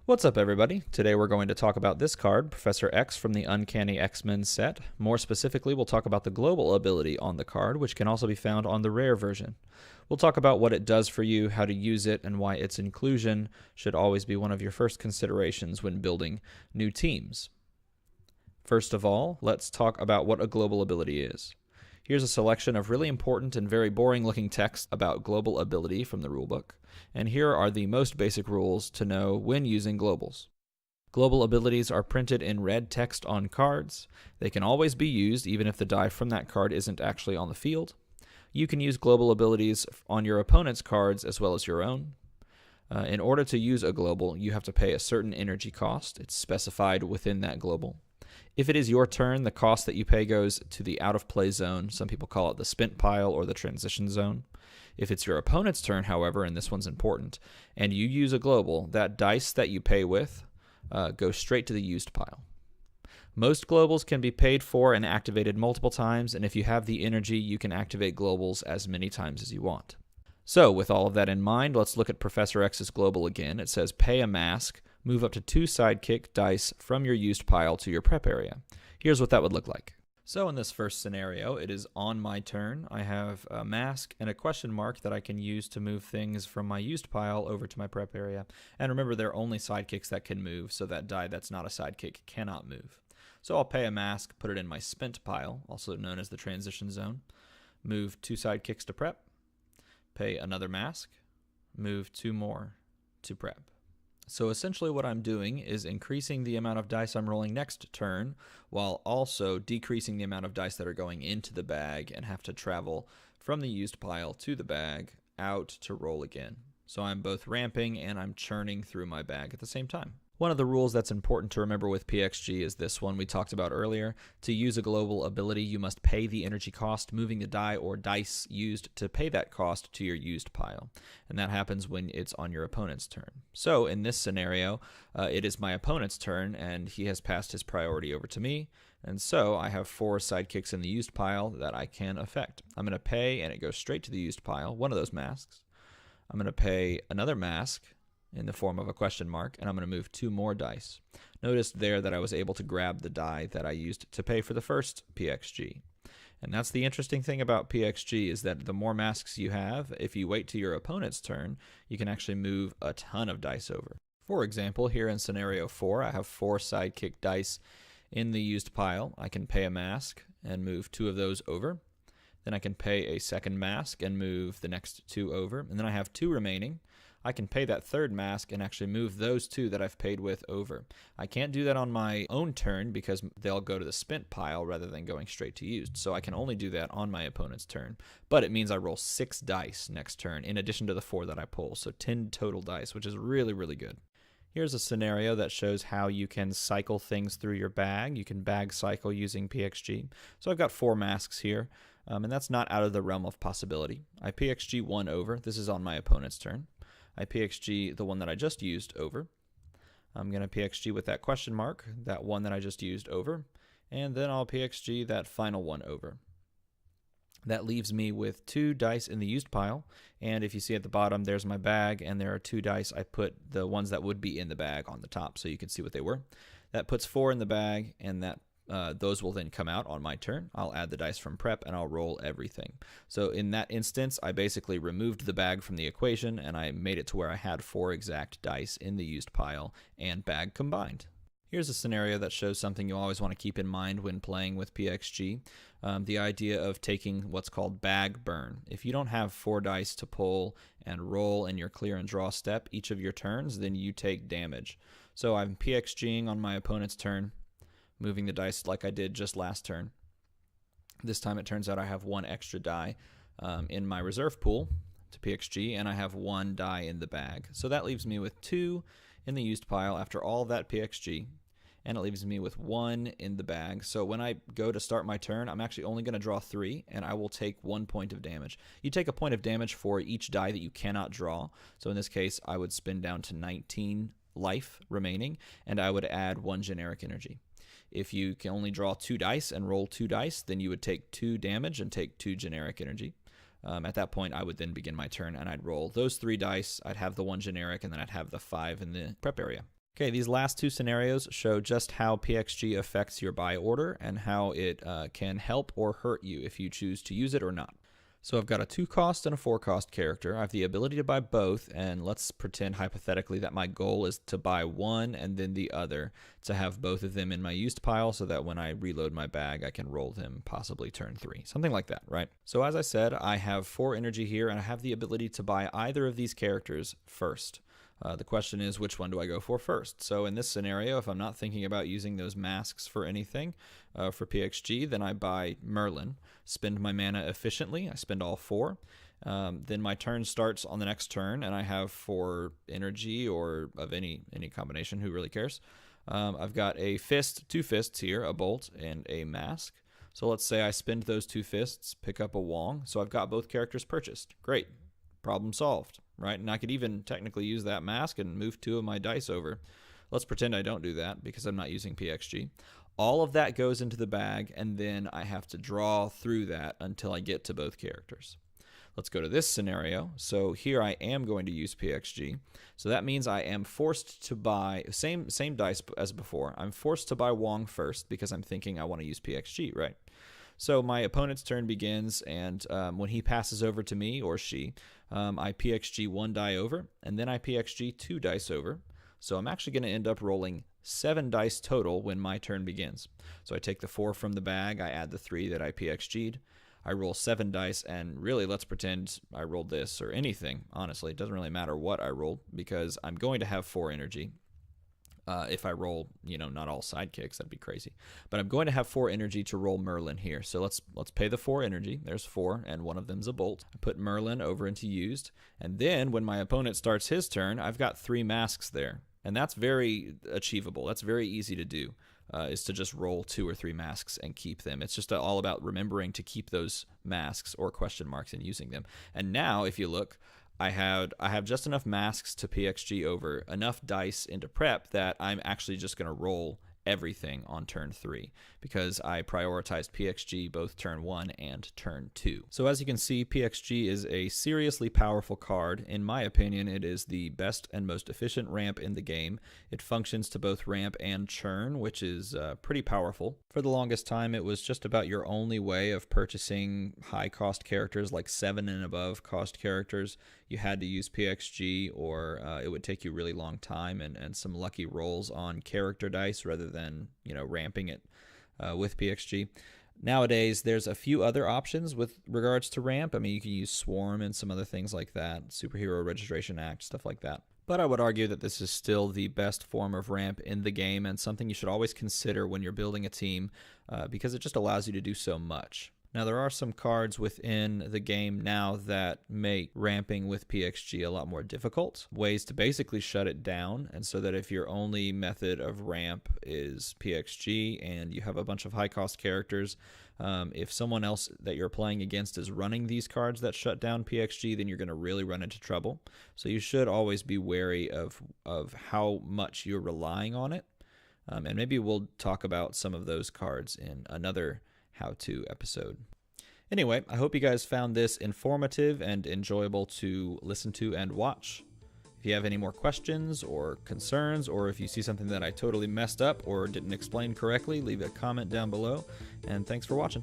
What's up, everybody? Today we're going to talk about this card, Professor X from the Uncanny X-Men set. More specifically, we'll talk about the global ability on the card, which can also be found on the rare version. We'll talk about what it does for you, how to use it, and why its inclusion should always be one of your first considerations when building new teams. First of all, let's talk about what a global ability is. Here's a selection of really important and very boring-looking text about global ability from the rulebook, and here are the most basic rules to know when using globals. Global abilities are printed in red text on cards. They can always be used even if the die from that card isn't actually on the field. You can use global abilities on your opponent's cards as well as your own. In order to use a global, you have to pay a certain energy cost. It's specified within that global. If it is your turn, the cost that you pay goes to the out-of-play zone. Some people call it the spent pile or the transition zone. If it's your opponent's turn, however, and this one's important, and you use a global, that dice that you pay with goes straight to the used pile. Most globals can be paid for and activated multiple times, and if you have the energy, you can activate globals as many times as you want. So, with all of that in mind, let's look at Professor X's global again. It says pay a mask, move up to 2 sidekick dice from your used pile to your prep area. Here's what that would look like. So in this first scenario, it is on my turn. I have a mask and a question mark that I can use to move things from my used pile over to my prep area. And remember, there are only sidekicks that can move, so that die that's not a sidekick cannot move. So I'll pay a mask, put it in my spent pile, also known as the transition zone, move 2 sidekicks to prep, pay another mask, move 2 more to prep. So essentially what I'm doing is increasing the amount of dice I'm rolling next turn while also decreasing the amount of dice that are going into the bag and have to travel from the used pile to the bag out to roll again. So I'm both ramping and I'm churning through my bag at the same time. One of the rules that's important to remember with PXG is this one we talked about earlier. To use a global ability, you must pay the energy cost, moving the die or dice used to pay that cost to your used pile. And that happens when it's on your opponent's turn. So in this scenario, it is my opponent's turn, and he has passed his priority over to me. And so I have 4 sidekicks in the used pile that I can affect. I'm going to pay, and it goes straight to the used pile, one of those masks. I'm going to pay another mask in the form of a question mark, and I'm going to move 2 more dice. Notice there that I was able to grab the die that I used to pay for the first PXG. And that's the interesting thing about PXG, is that the more masks you have, if you wait to your opponent's turn, you can actually move a ton of dice over. For example, here in scenario 4, I have 4 sidekick dice in the used pile. I can pay a mask and move 2 of those over. Then I can pay a second mask and move the next 2 over. And then I have 2 remaining. I can pay that third mask and actually move those 2 that I've paid with over. I can't do that on my own turn because they'll go to the spent pile rather than going straight to used. So I can only do that on my opponent's turn. But it means I roll 6 dice next turn in addition to the 4 that I pull. So 10 total dice, which is really, really good. Here's a scenario that shows how you can cycle things through your bag. You can bag cycle using PXG. So I've got 4 masks here, and that's not out of the realm of possibility. I PXG 1 over. This is on my opponent's turn. I PXG the one that I just used over. I'm going to PXG with that question mark, that one that I just used over, and then I'll PXG that final one over. That leaves me with 2 dice in the used pile, and if you see at the bottom, there's my bag, and there are 2 dice. I put the ones that would be in the bag on the top so you can see what they were. That puts 4 in the bag, and that those will then come out on my turn. I'll add the dice from prep and I'll roll everything. So in that instance, I basically removed the bag from the equation and I made it to where I had 4 exact dice in the used pile and bag combined. Here's a scenario that shows something you always want to keep in mind when playing with PXG. The idea of taking what's called bag burn. If you don't have 4 dice to pull and roll in your clear and draw step each of your turns, then you take damage. So I'm PXGing on my opponent's turn, moving the dice like I did just last turn. This time it turns out I have 1 extra die in my reserve pool to PXG, and I have 1 die in the bag. So that leaves me with 2 in the used pile after all that PXG, and it leaves me with 1 in the bag. So when I go to start my turn, I'm actually only going to draw 3, and I will take 1 point of damage. You take a point of damage for each die that you cannot draw. So in this case, I would spin down to 19 life remaining, and I would add 1 generic energy. If you can only draw 2 dice and roll 2 dice, then you would take 2 damage and take 2 generic energy. At that point, I would then begin my turn, and I'd roll those 3 dice. I'd have the 1 generic, and then I'd have the 5 in the prep area. Okay, these last two scenarios show just how PXG affects your buy order and how it can help or hurt you if you choose to use it or not. So I've got a 2-cost and a 4-cost character. I have the ability to buy both, and let's pretend hypothetically that my goal is to buy one and then the other, to have both of them in my used pile so that when I reload my bag, I can roll them possibly turn 3. Something like that, right? So as I said, I have 4 energy here, and I have the ability to buy either of these characters first. The question is, which one do I go for first? So in this scenario, if I'm not thinking about using those masks for anything for PXG, then I buy Merlin, spend my mana efficiently. I spend all 4. Then my turn starts on the next turn, and I have 4 energy or of any combination. Who really cares? I've got a fist, 2 fists here, a bolt, and a mask. So let's say I spend those 2 fists, pick up a Wong. So I've got both characters purchased. Great. Problem solved, right? And I could even technically use that mask and move 2 of my dice over. Let's pretend I don't do that because I'm not using PXG. All of that goes into the bag, and then I have to draw through that until I get to both characters. Let's go to this scenario. So here I am going to use PXG. So that means I am forced to buy, same dice as before. I'm forced to buy Wong first because I'm thinking I want to use PXG, right? So my opponent's turn begins, and when he passes over to me or she, I PXG 1 die over, and then I PXG 2 dice over. So I'm actually going to end up rolling 7 dice total when my turn begins. So I take the 4 from the bag, I add the 3 that I PXG'd, I roll 7 dice, and really let's pretend I rolled this or anything. Honestly, it doesn't really matter what I roll because I'm going to have 4 energy. If I roll, not all sidekicks, that'd be crazy. But I'm going to have 4 energy to roll Merlin here. So let's pay the 4 energy. There's 4, and one of them's a bolt. I put Merlin over into used, and then when my opponent starts his turn, I've got 3 masks there, and that's very achievable. That's very easy to do. Is to just roll 2 or 3 masks and keep them. It's just all about remembering to keep those masks or question marks and using them. And now, if you look, I have just enough masks to PXG over, enough dice into prep that I'm actually just going to roll everything on turn 3 because I prioritized PXG both turn 1 and turn 2. So as you can see, PXG is a seriously powerful card. In my opinion, it is the best and most efficient ramp in the game. It functions to both ramp and churn, which is pretty powerful. For the longest time, it was just about your only way of purchasing high cost characters, like 7 and above cost characters. You had to use PXG, or it would take you a really long time and some lucky rolls on character dice rather than ramping it with PXG. Nowadays, there's a few other options with regards to ramp. I mean, you can use Swarm and some other things like that, Superhero Registration Act, stuff like that. But I would argue that this is still the best form of ramp in the game and something you should always consider when you're building a team because it just allows you to do so much. Now, there are some cards within the game now that make ramping with PXG a lot more difficult. Ways to basically shut it down, and so that if your only method of ramp is PXG and you have a bunch of high-cost characters, if someone else that you're playing against is running these cards that shut down PXG, then you're going to really run into trouble. So you should always be wary of how much you're relying on it. And maybe we'll talk about some of those cards in another how-to episode. Anyway, I hope you guys found this informative and enjoyable to listen to and watch. If you have any more questions or concerns, or if you see something that I totally messed up or didn't explain correctly, leave a comment down below, and thanks for watching.